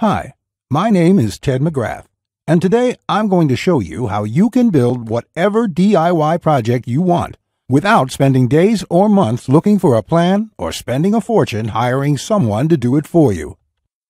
Hi, my name is Ted McGrath, and today I'm going to show you how you can build whatever DIY project you want without spending days or months looking for a plan or spending a fortune hiring someone to do it for you.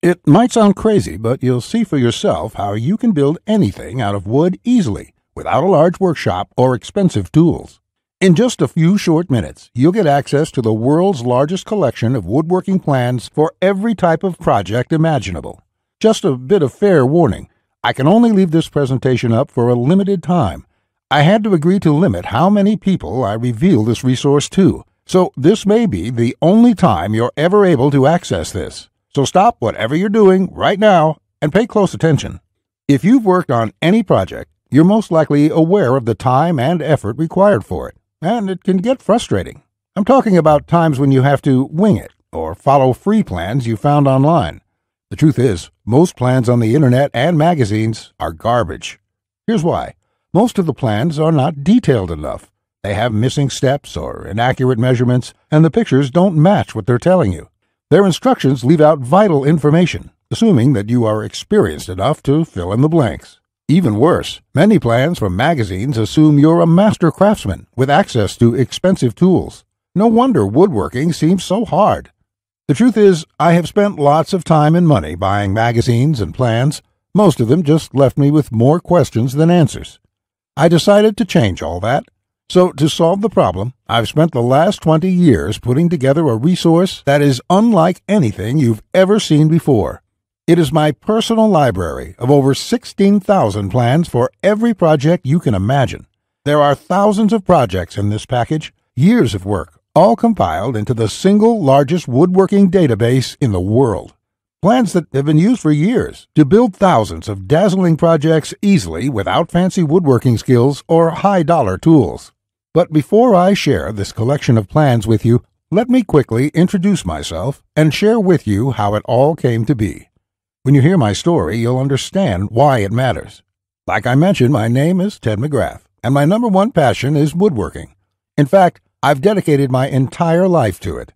It might sound crazy, but you'll see for yourself how you can build anything out of wood easily without a large workshop or expensive tools. In just a few short minutes, you'll get access to the world's largest collection of woodworking plans for every type of project imaginable. Just a bit of fair warning, I can only leave this presentation up for a limited time. I had to agree to limit how many people I reveal this resource to, so this may be the only time you're ever able to access this. So stop whatever you're doing right now and pay close attention. If you've worked on any project, you're most likely aware of the time and effort required for it, and it can get frustrating. I'm talking about times when you have to wing it or follow free plans you found online. The truth is, most plans on the internet and magazines are garbage. Here's why. Most of the plans are not detailed enough. They have missing steps or inaccurate measurements, and the pictures don't match what they're telling you. Their instructions leave out vital information, assuming that you are experienced enough to fill in the blanks. Even worse, many plans from magazines assume you're a master craftsman with access to expensive tools. No wonder woodworking seems so hard. The truth is, I have spent lots of time and money buying magazines and plans. Most of them just left me with more questions than answers. I decided to change all that. So, to solve the problem, I've spent the last 20 years putting together a resource that is unlike anything you've ever seen before. It is my personal library of over 16,000 plans for every project you can imagine. There are thousands of projects in this package, years of work, all compiled into the single largest woodworking database in the world. Plans that have been used for years to build thousands of dazzling projects easily without fancy woodworking skills or high-dollar tools. But before I share this collection of plans with you, let me quickly introduce myself and share with you how it all came to be. When you hear my story, you'll understand why it matters. Like I mentioned, my name is Ted McGrath, and my number one passion is woodworking. In fact, I've dedicated my entire life to it.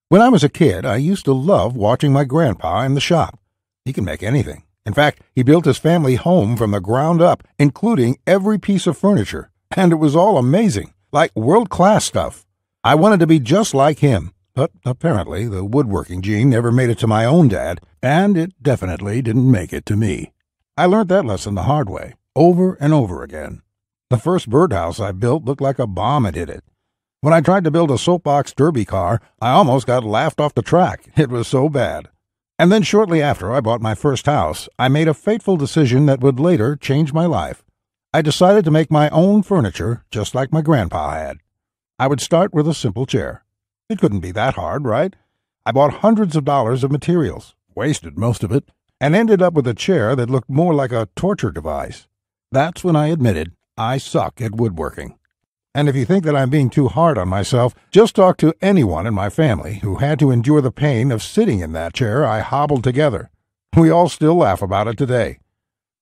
When I was a kid, I used to love watching my grandpa in the shop. He can make anything. In fact, he built his family home from the ground up, including every piece of furniture, and it was all amazing, like world-class stuff. I wanted to be just like him, but apparently the woodworking gene never made it to my own dad, and it definitely didn't make it to me. I learned that lesson the hard way, over and over again. The first birdhouse I built looked like a bomb had hit it. When I tried to build a soapbox derby car, I almost got laughed off the track. It was so bad. And then shortly after I bought my first house, I made a fateful decision that would later change my life. I decided to make my own furniture just like my grandpa had. I would start with a simple chair. It couldn't be that hard, right? I bought hundreds of dollars of materials, wasted most of it, and ended up with a chair that looked more like a torture device. That's when I admitted I suck at woodworking. And if you think that I'm being too hard on myself, just talk to anyone in my family who had to endure the pain of sitting in that chair I hobbled together. We all still laugh about it today.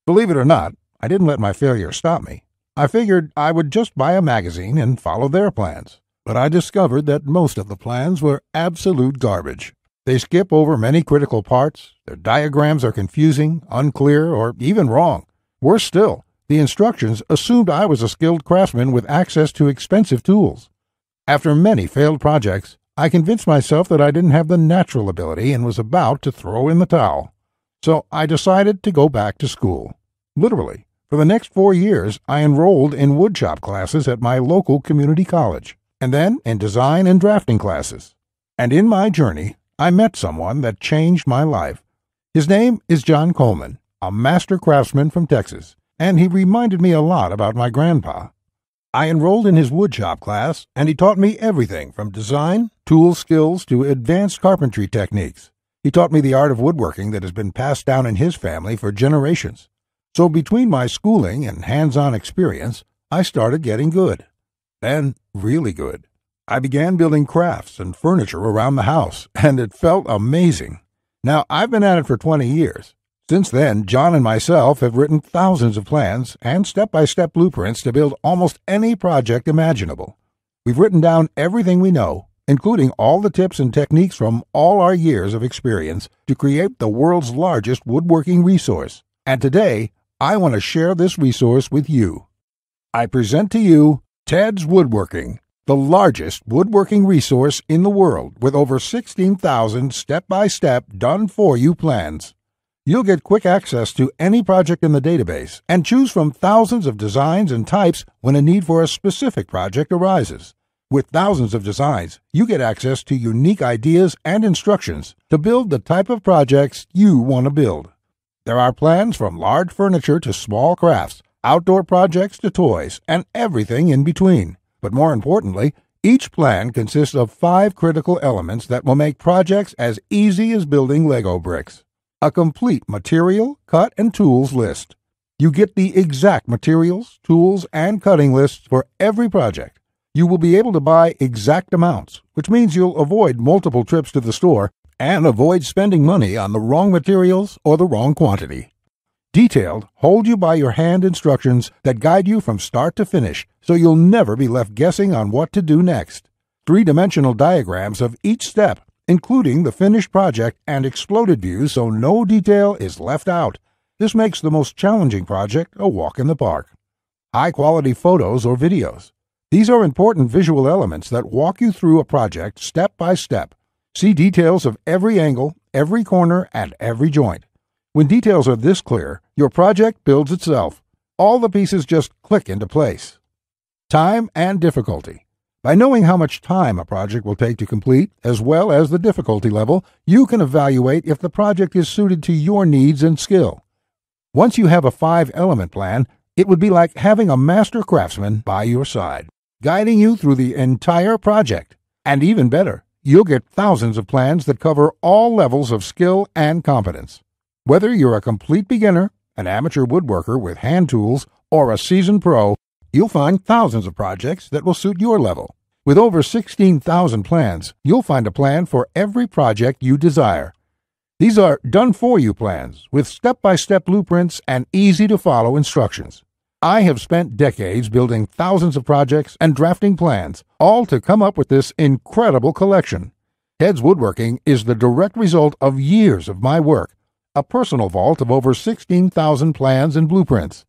Believe it or not, I didn't let my failure stop me. I figured I would just buy a magazine and follow their plans. But I discovered that most of the plans were absolute garbage. They skip over many critical parts, their diagrams are confusing, unclear, or even wrong. Worse still, the instructions assumed I was a skilled craftsman with access to expensive tools. After many failed projects, I convinced myself that I didn't have the natural ability and was about to throw in the towel. So I decided to go back to school. Literally, for the next 4 years, I enrolled in woodshop classes at my local community college, and then in design and drafting classes. And in my journey, I met someone that changed my life. His name is John Coleman, a master craftsman from Texas, and he reminded me a lot about my grandpa. I enrolled in his woodshop class, and he taught me everything from design, tool skills, to advanced carpentry techniques. He taught me the art of woodworking that has been passed down in his family for generations. So between my schooling and hands-on experience, I started getting good. Then, really good. I began building crafts and furniture around the house, and it felt amazing. Now, I've been at it for 20 years. Since then, John and myself have written thousands of plans and step-by-step blueprints to build almost any project imaginable. We've written down everything we know, including all the tips and techniques from all our years of experience to create the world's largest woodworking resource. And today, I want to share this resource with you. I present to you Ted's Woodworking, the largest woodworking resource in the world with over 16,000 step-by-step done-for-you plans. You'll get quick access to any project in the database and choose from thousands of designs and types when a need for a specific project arises. With thousands of designs, you get access to unique ideas and instructions to build the type of projects you want to build. There are plans from large furniture to small crafts, outdoor projects to toys, and everything in between. But more importantly, each plan consists of 5 critical elements that will make projects as easy as building Lego bricks. A complete material, cut, and tools list. You get the exact materials, tools, and cutting lists for every project. You will be able to buy exact amounts, which means you'll avoid multiple trips to the store and avoid spending money on the wrong materials or the wrong quantity. Detailed, hold-you-by-your-hand instructions that guide you from start to finish, so you'll never be left guessing on what to do next. 3-dimensional diagrams of each step, including the finished project and exploded views so no detail is left out. This makes the most challenging project a walk in the park. High-quality photos or videos. These are important visual elements that walk you through a project step by step. See details of every angle, every corner, and every joint. When details are this clear, your project builds itself. All the pieces just click into place. Time and difficulty. By knowing how much time a project will take to complete, as well as the difficulty level, you can evaluate if the project is suited to your needs and skill. Once you have a 5-element plan, it would be like having a master craftsman by your side, guiding you through the entire project. And even better, you'll get thousands of plans that cover all levels of skill and competence. Whether you're a complete beginner, an amateur woodworker with hand tools, or a seasoned pro, you'll find thousands of projects that will suit your level. With over 16,000 plans, you'll find a plan for every project you desire. These are done-for-you plans with step-by-step blueprints and easy-to-follow instructions. I have spent decades building thousands of projects and drafting plans, all to come up with this incredible collection. Ted's Woodworking is the direct result of years of my work, a personal vault of over 16,000 plans and blueprints.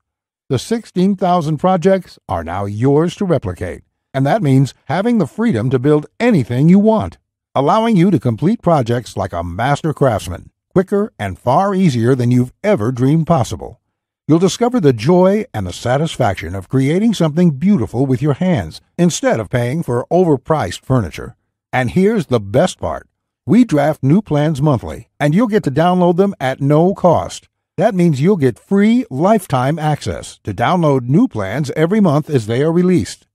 The 16,000 projects are now yours to replicate, and that means having the freedom to build anything you want, allowing you to complete projects like a master craftsman, quicker and far easier than you've ever dreamed possible. You'll discover the joy and the satisfaction of creating something beautiful with your hands instead of paying for overpriced furniture. And here's the best part. We draft new plans monthly, and you'll get to download them at no cost. That means you'll get free lifetime access to download new plans every month as they are released.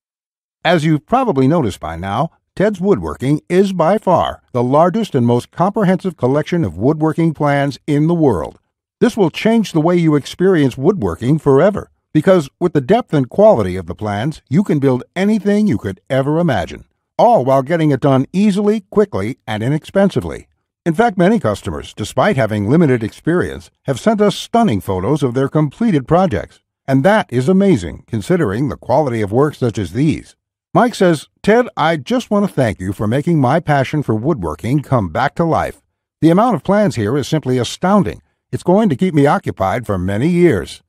As you've probably noticed by now, Ted's Woodworking is by far the largest and most comprehensive collection of woodworking plans in the world. This will change the way you experience woodworking forever, because with the depth and quality of the plans, you can build anything you could ever imagine, all while getting it done easily, quickly, and inexpensively. In fact, many customers, despite having limited experience, have sent us stunning photos of their completed projects. And that is amazing, considering the quality of work such as these. Mike says, "Ted, I just want to thank you for making my passion for woodworking come back to life. The amount of plans here is simply astounding. It's going to keep me occupied for many years."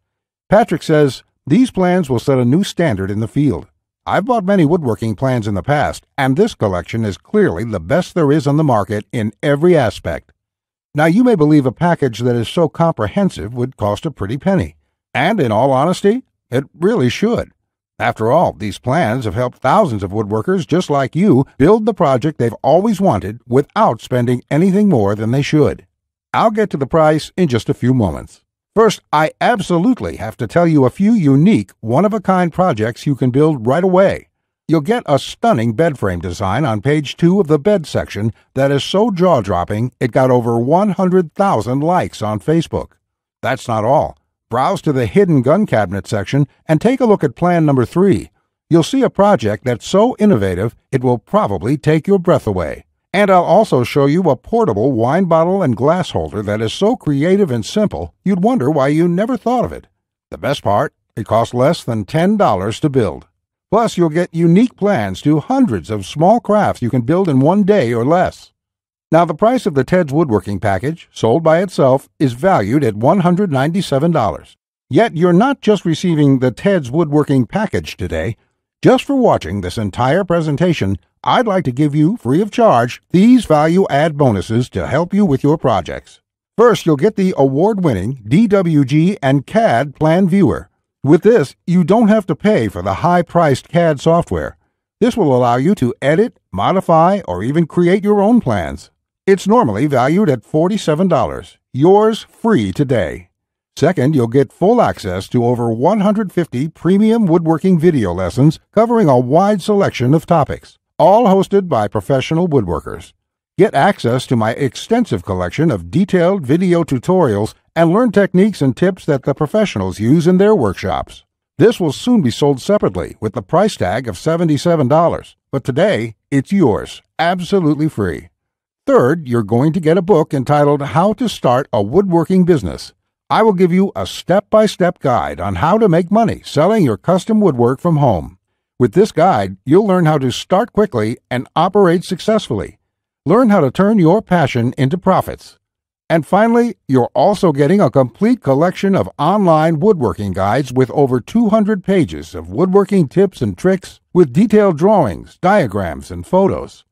Patrick says, "These plans will set a new standard in the field. I've bought many woodworking plans in the past, and this collection is clearly the best there is on the market in every aspect." Now, you may believe a package that is so comprehensive would cost a pretty penny. And in all honesty, it really should. After all, these plans have helped thousands of woodworkers just like you build the project they've always wanted without spending anything more than they should. I'll get to the price in just a few moments. First, I absolutely have to tell you a few unique, one-of-a-kind projects you can build right away. You'll get a stunning bed frame design on page 2 of the bed section that is so jaw-dropping it got over 100,000 likes on Facebook. That's not all. Browse to the hidden gun cabinet section and take a look at plan number 3. You'll see a project that's so innovative it will probably take your breath away. And I'll also show you a portable wine bottle and glass holder that is so creative and simple you'd wonder why you never thought of it. The best part, it costs less than $10 to build. Plus, you'll get unique plans to hundreds of small crafts you can build in one day or less. Now, the price of the Ted's Woodworking package, sold by itself, is valued at $197. Yet, you're not just receiving the Ted's Woodworking package today. Just for watching this entire presentation, I'd like to give you, free of charge, these value-add bonuses to help you with your projects. First, you'll get the award-winning DWG and CAD Plan Viewer. With this, you don't have to pay for the high-priced CAD software. This will allow you to edit, modify, or even create your own plans. It's normally valued at $47. Yours free today. Second, you'll get full access to over 150 premium woodworking video lessons covering a wide selection of topics, all hosted by professional woodworkers. Get access to my extensive collection of detailed video tutorials and learn techniques and tips that the professionals use in their workshops. This will soon be sold separately with the price tag of $77, but today it's yours, absolutely free. Third, you're going to get a book entitled How to Start a Woodworking Business. I will give you a step-by-step guide on how to make money selling your custom woodwork from home. With this guide, you'll learn how to start quickly and operate successfully. Learn how to turn your passion into profits. And finally, you're also getting a complete collection of online woodworking guides with over 200 pages of woodworking tips and tricks with detailed drawings, diagrams, and photos.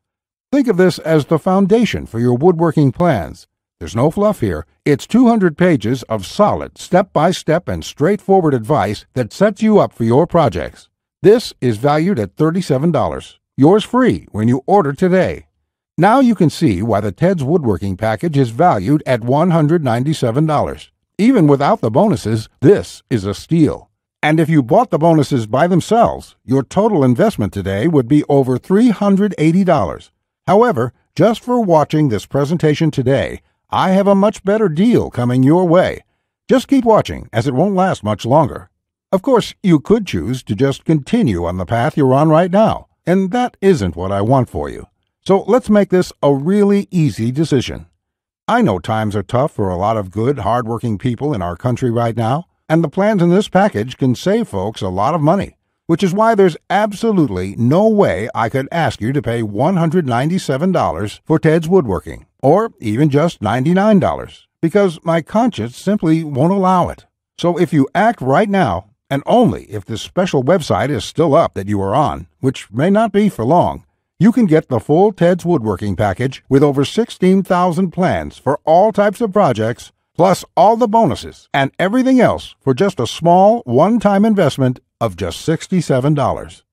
Think of this as the foundation for your woodworking plans. There's no fluff here. It's 200 pages of solid, step-by-step and straightforward advice that sets you up for your projects. This is valued at $37. Yours free when you order today. Now you can see why the Ted's Woodworking package is valued at $197. Even without the bonuses, this is a steal. And if you bought the bonuses by themselves, your total investment today would be over $380. However, just for watching this presentation today, I have a much better deal coming your way. Just keep watching, as it won't last much longer. Of course, you could choose to just continue on the path you're on right now, and that isn't what I want for you. So let's make this a really easy decision. I know times are tough for a lot of good, hard-working people in our country right now, and the plans in this package can save folks a lot of money, which is why there's absolutely no way I could ask you to pay $197 for Ted's Woodworking, or even just $99, because my conscience simply won't allow it. So if you act right now, and only if this special website is still up that you are on, which may not be for long, you can get the full Ted's Woodworking package with over 16,000 plans for all types of projects, plus all the bonuses and everything else for just a small one-time investment of just $67.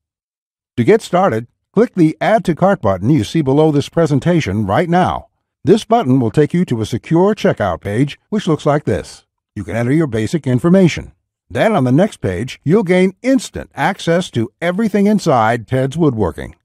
To get started, click the Add to Cart button you see below this presentation right now. This button will take you to a secure checkout page, which looks like this. You can enter your basic information. Then on the next page, you'll gain instant access to everything inside Ted's Woodworking.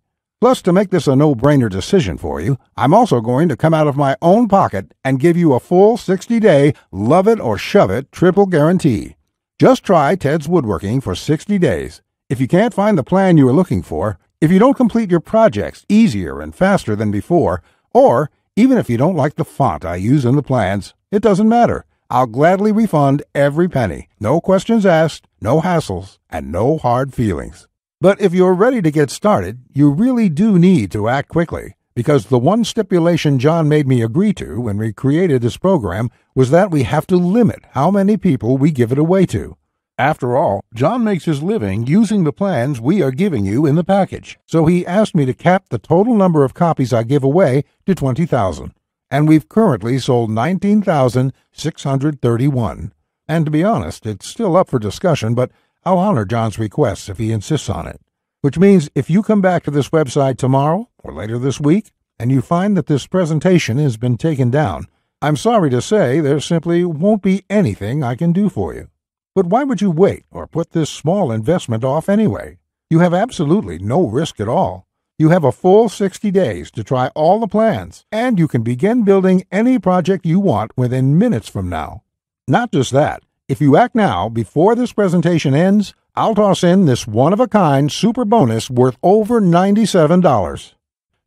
Plus, to make this a no-brainer decision for you, I'm also going to come out of my own pocket and give you a full 60-day love it or shove it triple guarantee. Just try Ted's Woodworking for 60 days. If you can't find the plan you are looking for, if you don't complete your projects easier and faster than before, or even if you don't like the font I use in the plans, it doesn't matter. I'll gladly refund every penny. No questions asked, no hassles, and no hard feelings. But if you're ready to get started, you really do need to act quickly, because the one stipulation John made me agree to when we created this program was that we have to limit how many people we give it away to. After all, John makes his living using the plans we are giving you in the package, so he asked me to cap the total number of copies I give away to 20,000. And we've currently sold 19,631. And to be honest, it's still up for discussion, but I'll honor John's request if he insists on it. Which means if you come back to this website tomorrow or later this week, and you find that this presentation has been taken down, I'm sorry to say there simply won't be anything I can do for you. But why would you wait or put this small investment off anyway? You have absolutely no risk at all. You have a full 60 days to try all the plans, and you can begin building any project you want within minutes from now. Not just that, if you act now before this presentation ends, I'll toss in this one-of-a-kind super bonus worth over $97.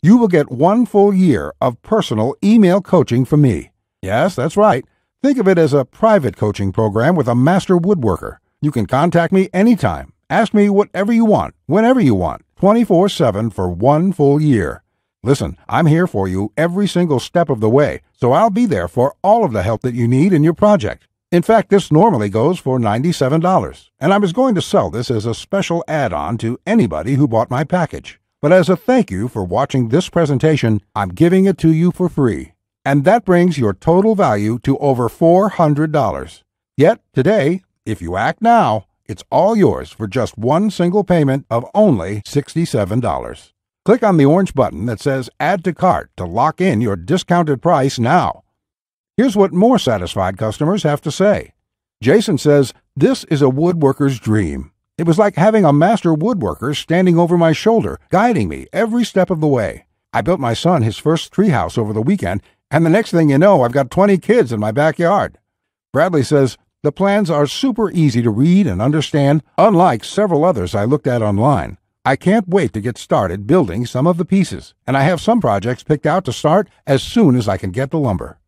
You will get 1 full year of personal email coaching from me. Yes, that's right. Think of it as a private coaching program with a master woodworker. You can contact me anytime, Ask me whatever you want, whenever you want, 24/7 for 1 full year. Listen, I'm here for you every single step of the way, so I'll be there for all of the help that you need in your project. In fact, this normally goes for $97, and I was going to sell this as a special add-on to anybody who bought my package. But as a thank you for watching this presentation, I'm giving it to you for free. And that brings your total value to over $400. Yet, today, if you act now, it's all yours for just one single payment of only $67. Click on the orange button that says Add to Cart to lock in your discounted price now. Here's what more satisfied customers have to say. Jason says, "This is a woodworker's dream. It was like having a master woodworker standing over my shoulder, guiding me every step of the way. I built my son his first treehouse over the weekend, and the next thing you know, I've got 20 kids in my backyard." Bradley says, "The plans are super easy to read and understand, unlike several others I looked at online. I can't wait to get started building some of the pieces, and I have some projects picked out to start as soon as I can get the lumber."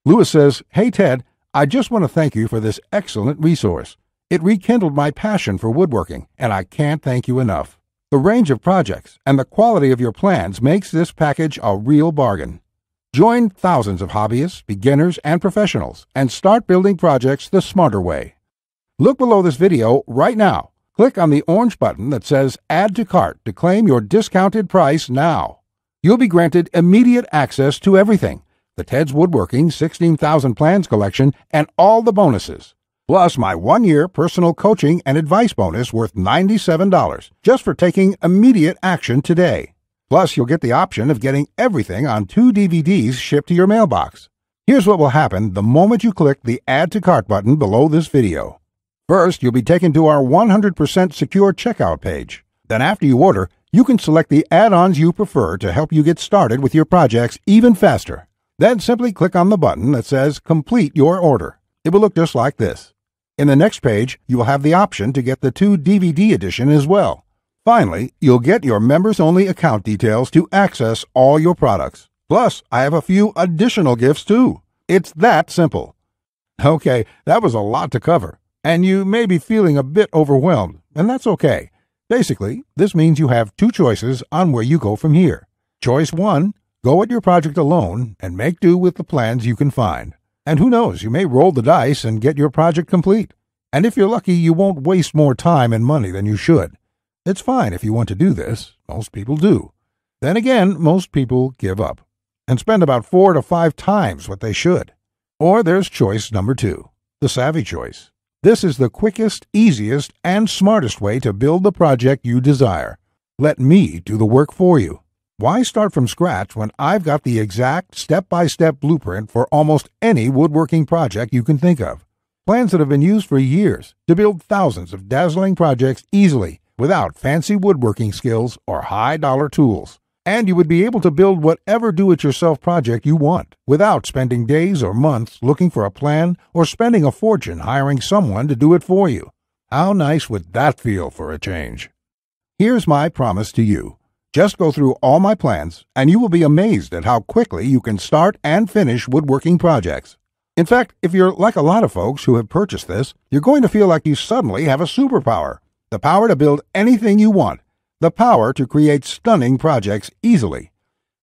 Lewis says, "Hey Ted, I just want to thank you for this excellent resource. It rekindled my passion for woodworking, and I can't thank you enough. The range of projects and the quality of your plans makes this package a real bargain. Join thousands of hobbyists, beginners, and professionals, and start building projects the smarter way. Look below this video right now. Click on the orange button that says Add to Cart to claim your discounted price now. You'll be granted immediate access to everything: the Ted's Woodworking 16,000 Plans collection and all the bonuses, plus my 1-year personal coaching and advice bonus worth $97 just for taking immediate action today. Plus, you'll get the option of getting everything on 2 DVDs shipped to your mailbox. Here's what will happen the moment you click the Add to Cart button below this video. First, you'll be taken to our 100% secure checkout page. Then after you order, you can select the add-ons you prefer to help you get started with your projects even faster. Then simply click on the button that says Complete Your Order. It will look just like this. In the next page, you will have the option to get the 2 DVD edition as well. Finally, you'll get your members-only account details to access all your products. Plus, I have a few additional gifts too. It's that simple. Okay, that was a lot to cover, and you may be feeling a bit overwhelmed, and that's okay. Basically, this means you have 2 choices on where you go from here. Choice 1, go at your project alone and make do with the plans you can find. And who knows, you may roll the dice and get your project complete. And if you're lucky, you won't waste more time and money than you should. It's fine if you want to do this. Most people do. Then again, most people give up and spend about 4 to 5 times what they should. Or there's choice number 2, the savvy choice. This is the quickest, easiest, and smartest way to build the project you desire. Let me do the work for you. Why start from scratch when I've got the exact step-by-step blueprint for almost any woodworking project you can think of? Plans that have been used for years to build thousands of dazzling projects easily, without fancy woodworking skills or high-dollar tools. And you would be able to build whatever do-it-yourself project you want, without spending days or months looking for a plan or spending a fortune hiring someone to do it for you. How nice would that feel for a change? Here's my promise to you. Just go through all my plans, and you will be amazed at how quickly you can start and finish woodworking projects. In fact, if you're like a lot of folks who have purchased this, you're going to feel like you suddenly have a superpower. The power to build anything you want. The power to create stunning projects easily.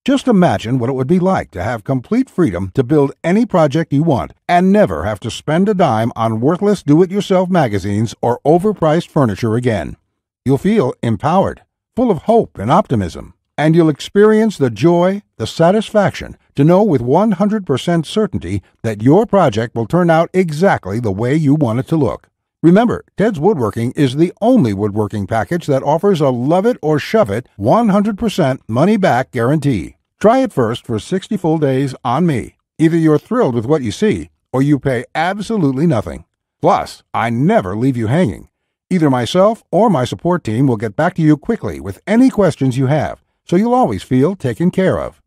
Just imagine what it would be like to have complete freedom to build any project you want and never have to spend a dime on worthless do-it-yourself magazines or overpriced furniture again. You'll feel empowered, full of hope and optimism, and you'll experience the joy, the satisfaction to know with 100% certainty that your project will turn out exactly the way you want it to look. Remember, Ted's Woodworking is the only woodworking package that offers a love it or shove it 100% money-back guarantee. Try it first for 60 full days on me. Either you're thrilled with what you see, or you pay absolutely nothing. Plus, I never leave you hanging. Either myself or my support team will get back to you quickly with any questions you have, so you'll always feel taken care of.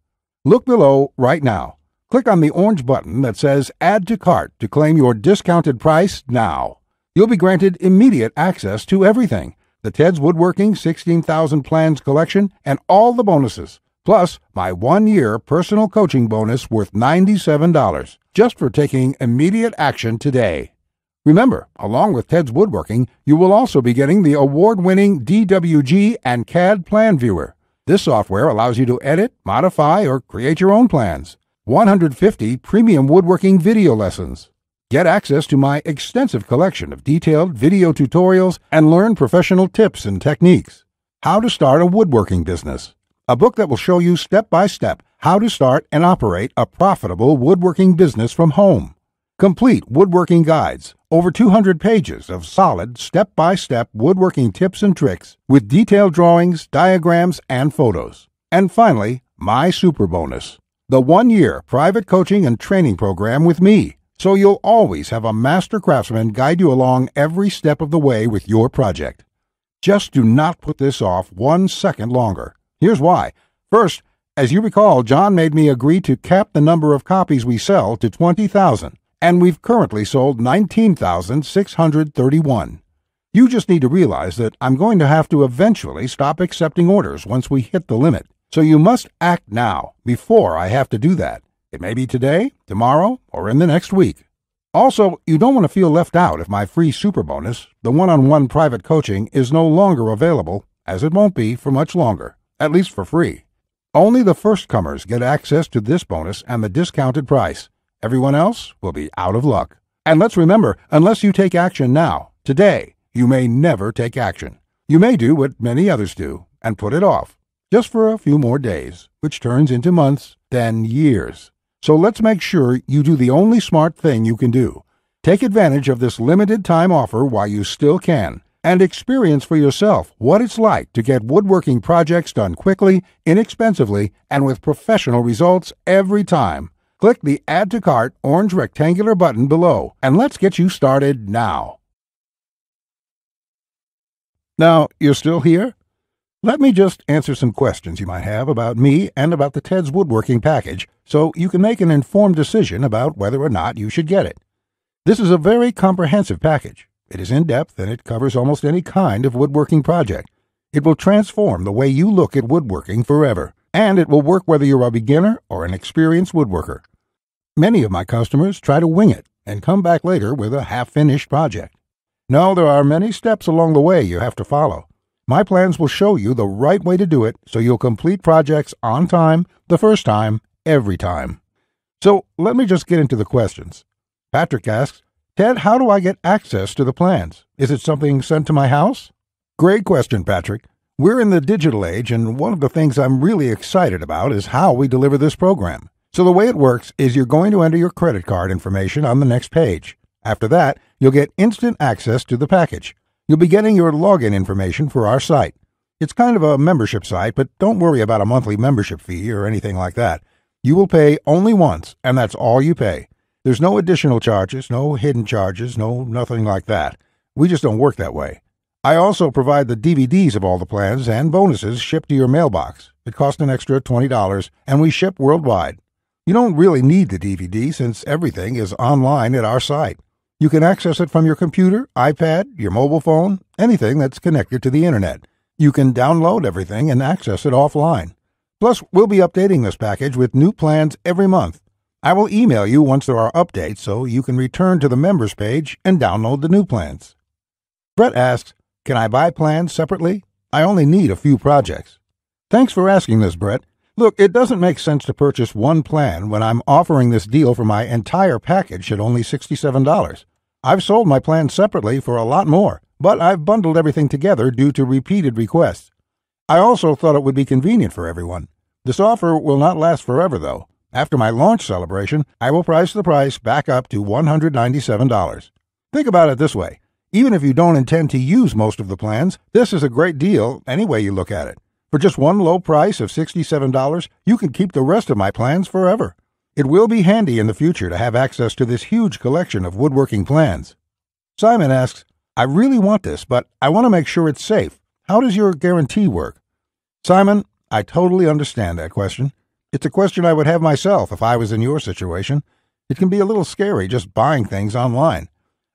Look below right now. Click on the orange button that says Add to Cart to claim your discounted price now. You'll be granted immediate access to everything: the Ted's Woodworking 16,000 Plans collection and all the bonuses, plus my 1-year personal coaching bonus worth $97 just for taking immediate action today. Remember, along with Ted's Woodworking, you will also be getting the award-winning DWG and CAD Plan Viewer. This software allows you to edit, modify, or create your own plans. 150 premium woodworking video lessons. Get access to my extensive collection of detailed video tutorials and learn professional tips and techniques. How to Start a Woodworking Business. A book that will show you step-by-step how to start and operate a profitable woodworking business from home. Complete woodworking guides, over 200 pages of solid step-by-step woodworking tips and tricks with detailed drawings, diagrams, and photos. And finally, my super bonus, the 1-year private coaching and training program with me, so you'll always have a master craftsman guide you along every step of the way with your project. Just do not put this off 1 second longer. Here's why. First, as you recall, John made me agree to cap the number of copies we sell to 20,000, and we've currently sold 19,631. You just need to realize that I'm going to have to eventually stop accepting orders once we hit the limit, so you must act now before I have to do that. It may be today, tomorrow, or in the next week. Also, you don't want to feel left out if my free super bonus, the one-on-one private coaching, is no longer available, as it won't be for much longer, at least for free. Only the first comers get access to this bonus and the discounted price. Everyone else will be out of luck. And let's remember, unless you take action now, today, you may never take action. You may do what many others do and put it off, just for a few more days, which turns into months, then years. So let's make sure you do the only smart thing you can do. Take advantage of this limited time offer while you still can, and experience for yourself what it's like to get woodworking projects done quickly, inexpensively, and with professional results every time. Click the Add to Cart orange rectangular button below, and let's get you started now. Now, you're still here? Let me just answer some questions you might have about me and about the Ted's Woodworking package so you can make an informed decision about whether or not you should get it. This is a very comprehensive package. It is in-depth and it covers almost any kind of woodworking project. It will transform the way you look at woodworking forever, and it will work whether you're a beginner or an experienced woodworker. Many of my customers try to wing it and come back later with a half-finished project. No, there are many steps along the way you have to follow. My plans will show you the right way to do it so you'll complete projects on time, the first time, every time. So let me just get into the questions. Patrick asks, Ted, how do I get access to the plans? Is it something sent to my house? Great question, Patrick. We're in the digital age, and one of the things I'm really excited about is how we deliver this program. So the way it works is you're going to enter your credit card information on the next page. After that, you'll get instant access to the package. You'll be getting your login information for our site. It's kind of a membership site, but don't worry about a monthly membership fee or anything like that. You will pay only once, and that's all you pay. There's no additional charges, no hidden charges, nothing like that. We just don't work that way. I also provide the DVDs of all the plans and bonuses shipped to your mailbox. It costs an extra $20, and we ship worldwide. You don't really need the DVD since everything is online at our site. You can access it from your computer, iPad, your mobile phone, anything that's connected to the internet. You can download everything and access it offline. Plus, we'll be updating this package with new plans every month. I will email you once there are updates so you can return to the members page and download the new plans. Brett asks, can I buy plans separately? I only need a few projects. Thanks for asking this, Brett. Look, it doesn't make sense to purchase one plan when I'm offering this deal for my entire package at only $67. I've sold my plans separately for a lot more, but I've bundled everything together due to repeated requests. I also thought it would be convenient for everyone. This offer will not last forever, though. After my launch celebration, I will price the price back up to $197. Think about it this way. Even if you don't intend to use most of the plans, this is a great deal any way you look at it. For just one low price of $67, you can keep the rest of my plans forever. It will be handy in the future to have access to this huge collection of woodworking plans. Simon asks, I really want this, but I want to make sure it's safe. How does your guarantee work? Simon, I totally understand that question. It's a question I would have myself if I was in your situation. It can be a little scary just buying things online.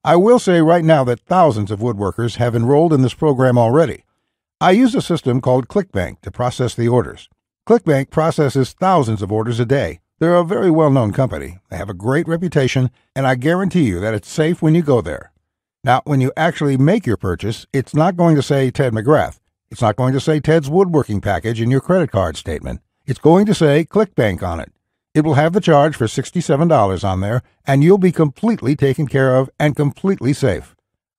I will say right now that thousands of woodworkers have enrolled in this program already. I use a system called ClickBank to process the orders. ClickBank processes thousands of orders a day. They're a very well-known company. They have a great reputation, and I guarantee you that it's safe when you go there. Now, when you actually make your purchase, it's not going to say Ted McGrath. It's not going to say Ted's woodworking package in your credit card statement. It's going to say ClickBank on it. It will have the charge for $67 on there, and you'll be completely taken care of and completely safe.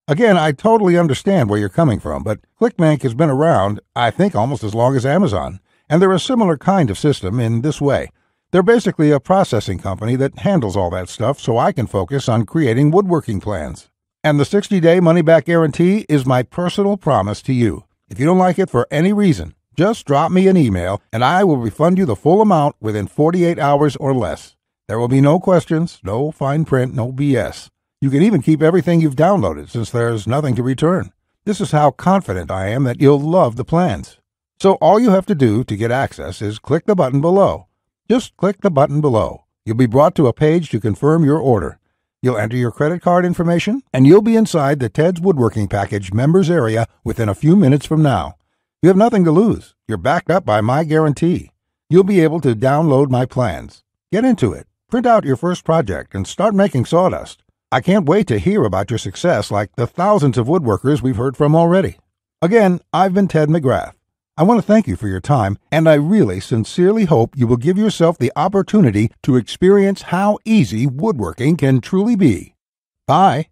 Again, I totally understand where you're coming from, but ClickBank has been around, I think, almost as long as Amazon, and they're a similar kind of system in this way. They're basically a processing company that handles all that stuff so I can focus on creating woodworking plans. And the 60-day money-back guarantee is my personal promise to you. If you don't like it for any reason, just drop me an email and I will refund you the full amount within 48 hours or less. There will be no questions, no fine print, no BS. You can even keep everything you've downloaded since there's nothing to return. This is how confident I am that you'll love the plans. So all you have to do to get access is click the button below. Just click the button below. You'll be brought to a page to confirm your order. You'll enter your credit card information, and you'll be inside the Ted's Woodworking Package members area within a few minutes from now. You have nothing to lose. You're backed up by my guarantee. You'll be able to download my plans. Get into it. Print out your first project and start making sawdust. I can't wait to hear about your success like the thousands of woodworkers we've heard from already. Again, I've been Ted McGrath. I want to thank you for your time, and I really sincerely hope you will give yourself the opportunity to experience how easy woodworking can truly be. Bye.